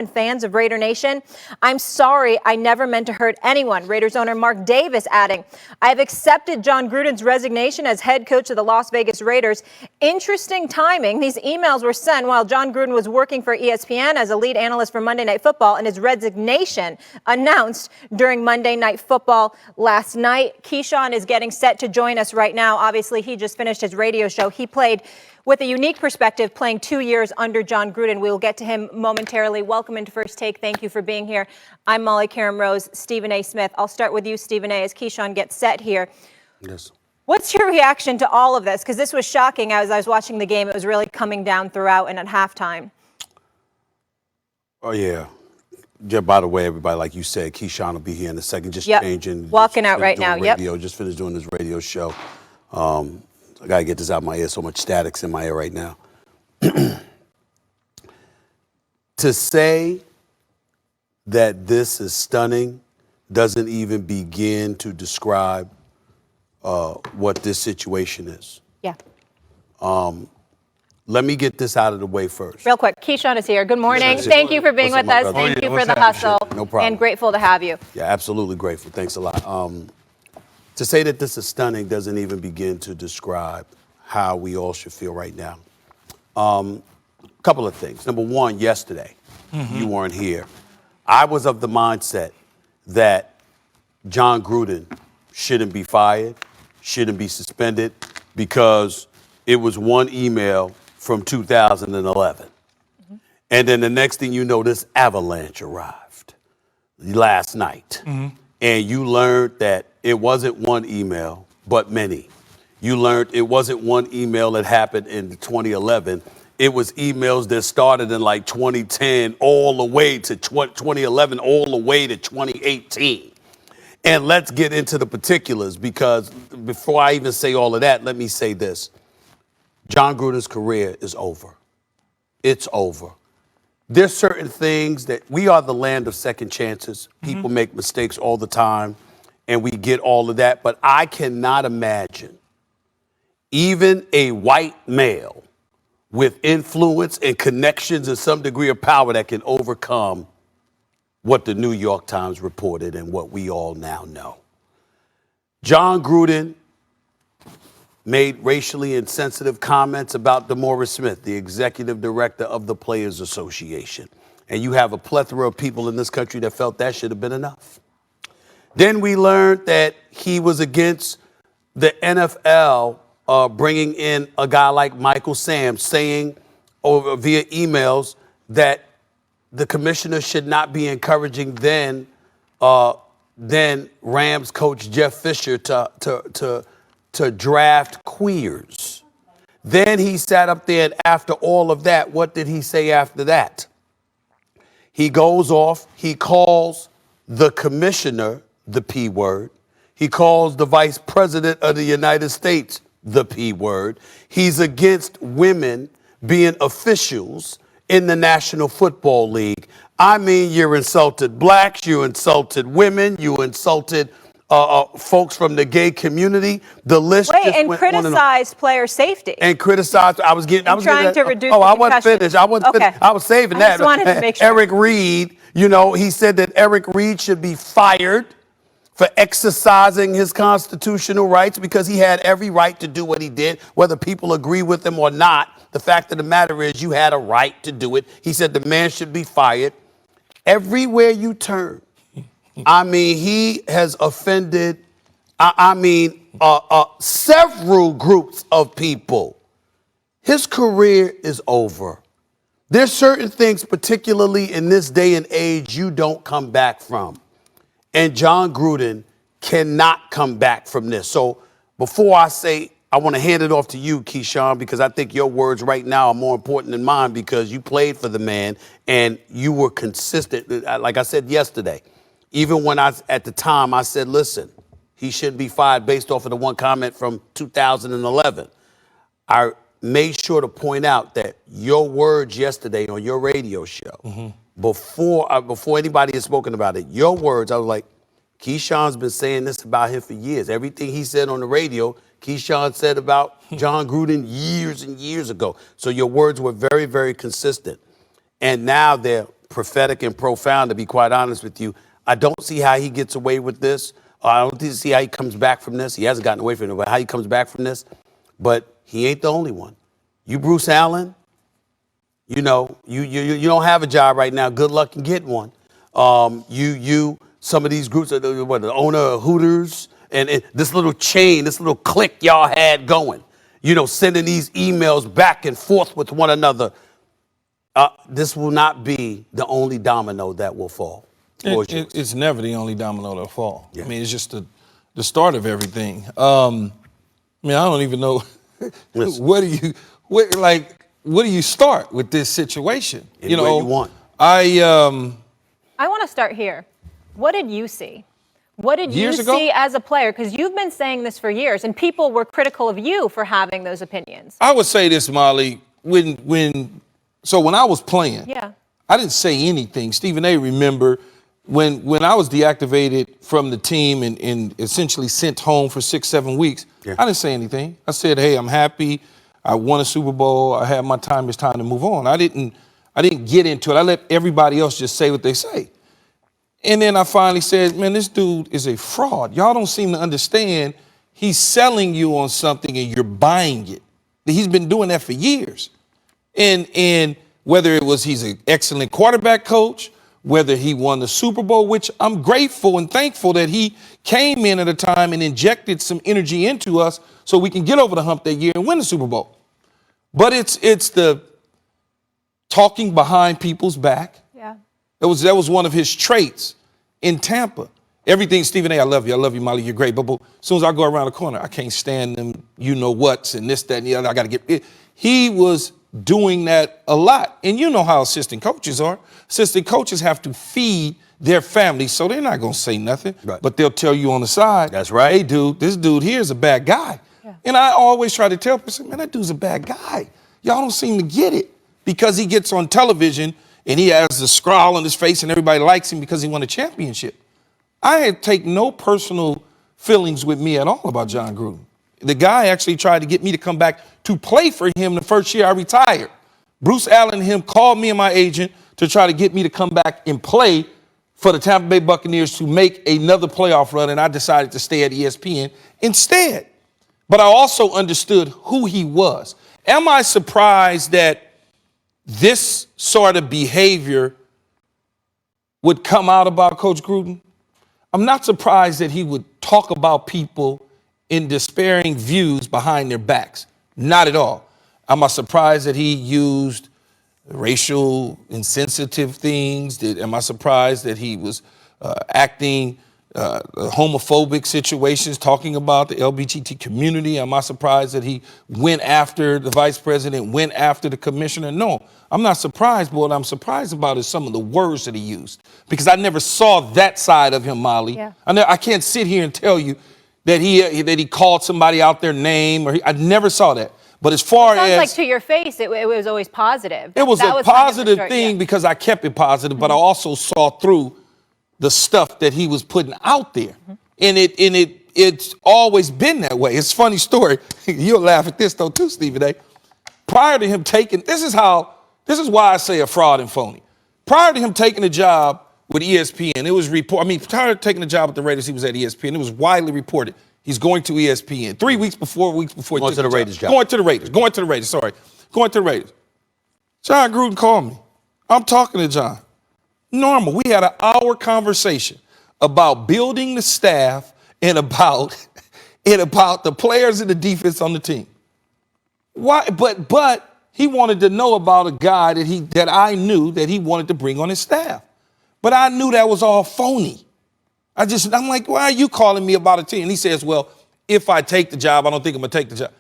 fans of Raider Nation. I'm sorry, I never meant to hurt anyone. Raiders owner Mark Davis adding, I have accepted Jon Gruden's resignation as head coach of the Las Vegas Raiders. Interesting timing. These emails were sent while Jon Gruden was working for ESPN as a lead analyst for Monday Night Football, and his resignation announced during Monday Night Football last night. Keyshawn is getting set to join us right now. Obviously, he just finished his radio show. He played with a unique perspective, playing 2 years under Jon Gruden. We will get to him momentarily. Welcome into First Take. Thank you for being here. I'm Molly Karam Rose, Stephen A. Smith. I'll start with you, Stephen A., as Keyshawn gets set here. Yes. What's your reaction to all of this? Because this was shocking as I was watching the game. It was really coming down throughout and at halftime. Oh, yeah. Yeah, by the way, everybody, like you said, Keyshawn will be here in a second. Just changing. Walking out right now. Just finished doing his radio show. I got to get this out of my ear. So much static's in my ear right now. To say that this is stunning doesn't even begin to describe what this situation is. Yeah. Let me get this out of the way first. Real quick, Keyshawn is here. Good morning. Thank you for being with us. Thank you for the hustle. No problem. And grateful to have you. Yeah, absolutely grateful. Thanks a lot. To say that this is stunning doesn't even begin to describe how we all should feel right now. A couple of things. Number one, yesterday, you weren't here. I was of the mindset that Jon Gruden shouldn't be fired, shouldn't be suspended, because it was one email from 2011. And then the next thing you know, this avalanche arrived last night. And you learned that it wasn't one email, but many. You learned it wasn't one email that happened in 2011. It was emails that started in like 2010 all the way to 2011, all the way to 2018. And let's get into the particulars, because before I even say all of that, let me say this. Jon Gruden's career is over. It's over. There's certain things that we are the land of second chances. People make mistakes all the time, and we get all of that. But I cannot imagine even a white male with influence and connections and some degree of power that can overcome what the New York Times reported and what we all now know. Jon Gruden made racially insensitive comments about DeMaurice Smith, the executive director of the Players Association. And you have a plethora of people in this country that felt that should have been enough. Then we learned that he was against the NFL bringing in a guy like Michael Sam, saying over via emails that the commissioner should not be encouraging then Rams coach Jeff Fisher to draft queers. Then he sat up there, and after all of that, what did he say after that? He goes off, he calls the commissioner the P word. He calls the vice president of the United States the P word. He's against women being officials in the National Football League. I mean, you insulted blacks, you insulted women, you insulted folks from the gay community. The list just and went criticized player safety. And criticized. I was trying to reduce. I wasn't finished. I wasn't finished. I was saving that. Just wanted to make sure. Eric Reed, he said that Eric Reed should be fired for exercising his constitutional rights, because he had every right to do what he did, whether people agree with him or not. The fact of the matter is, you had a right to do it. He said the man should be fired. Everywhere you turn, I mean, he has offended, several groups of people. His career is over. There's certain things, particularly in this day and age, you don't come back from. And Jon Gruden cannot come back from this. So before I say, I want to hand it off to you, Keyshawn, because I think your words right now are more important than mine, because you played for the man and you were consistent. Like I said yesterday, even when at the time I said, listen, he shouldn't be fired based off of the one comment from 2011. I made sure to point out that your words yesterday on your radio show, before anybody had spoken about it, your words, I was like, Keyshawn's been saying this about him for years. Everything he said on the radio, Keyshawn said about Jon Gruden years and years ago. So your words were very, very consistent. And now they're prophetic and profound, to be quite honest with you. I don't see how he gets away with this. I don't see how he comes back from this. He hasn't gotten away from it, but how he comes back from this. But he ain't the only one. You, Bruce Allen, you know, you don't have a job right now. Good luck in getting one. Some of these groups, the owner of Hooters, and this little chain, this little clique y'all had going, you know, sending these emails back and forth with one another. This will not be the only domino that will fall. It's never the only domino that'll fall. Yeah. I mean, it's just the start of everything. I mean, I don't even know where do you start with this situation? Anywhere you want. I want to start here. What did you see? What did you see as a player? Because you've been saying this for years, and people were critical of you for having those opinions. I would say this, Molly. When I was playing, yeah, I didn't say anything. Stephen A. remember when I was deactivated from the team and essentially sent home for 6-7 weeks. Yeah. I didn't say anything. I said, "Hey, I'm happy. I won a Super Bowl. I had my time. It's time to move on." I didn't get into it. I let everybody else just say what they say. And then I finally said, "Man, this dude is a fraud. Y'all don't seem to understand. He's selling you on something and you're buying it. He's been doing that for years." And whether it was he's an excellent quarterback coach, whether he won the Super Bowl, which I'm grateful and thankful that he came in at a time and injected some energy into us so we can get over the hump that year and win the Super Bowl. But it's the talking behind people's back. Yeah. That was one of his traits in Tampa. Everything, Stephen A., I love you, Molly, you're great. But as soon as I go around the corner, I can't stand them, you know what's, and this, that, and the other. I got to get it. He was doing that a lot. And you know how assistant coaches are. Assistant coaches have to feed their families, so they're not going to say nothing. Right. But they'll tell you on the side, That's right. "Hey, dude, this dude here is a bad guy." Yeah. And I always try to tell people, "Man, that dude's a bad guy. Y'all don't seem to get it." Because he gets on television and he has the scowl on his face and everybody likes him because he won a championship. I had take no personal feelings with me at all about Jon Gruden. The guy actually tried to get me to come back to play for him the first year I retired. Bruce Allen and him called me and my agent to try to get me to come back and play for the Tampa Bay Buccaneers to make another playoff run, and I decided to stay at ESPN instead. But I also understood who he was. Am I surprised that this sort of behavior would come out about Coach Gruden? I'm not surprised that he would talk about people in despairing views behind their backs. Not at all. Am I surprised that he used racial insensitive things? Am I surprised that he was acting homophobic situations, talking about the LGBT community? Am I surprised that he went after the vice president, went after the commissioner? No, I'm not surprised, but what I'm surprised about is some of the words that he used, because I never saw that side of him, Molly. Yeah. I can't sit here and tell you that he called somebody out their name, I never saw that. But as far Sounds as like to your face, it was always positive. it was That a kind of positive short- thing yeah. because I kept it positive, but I also saw through the stuff that he was putting out there. And it's always been that way. It's a funny story. You'll laugh at this though too, Stephen A. Prior to him taking, this is why I say a fraud and phony. Prior to him taking the job with ESPN, it was prior to taking the job with the Raiders, he was at ESPN. It was widely reported he's going to ESPN 3 weeks before he Going took to the Raiders job. Going to the Raiders. Jon Gruden called me. I'm talking to Jon. Normal. We had an hour conversation about building the staff and about the players and the defense on the team. Why? But he wanted to know about a guy that I knew that he wanted to bring on his staff. But I knew that was all phony. I'm like, why are you calling me about a team? And he says, well, if I take the job, I don't think I'm going to take the job.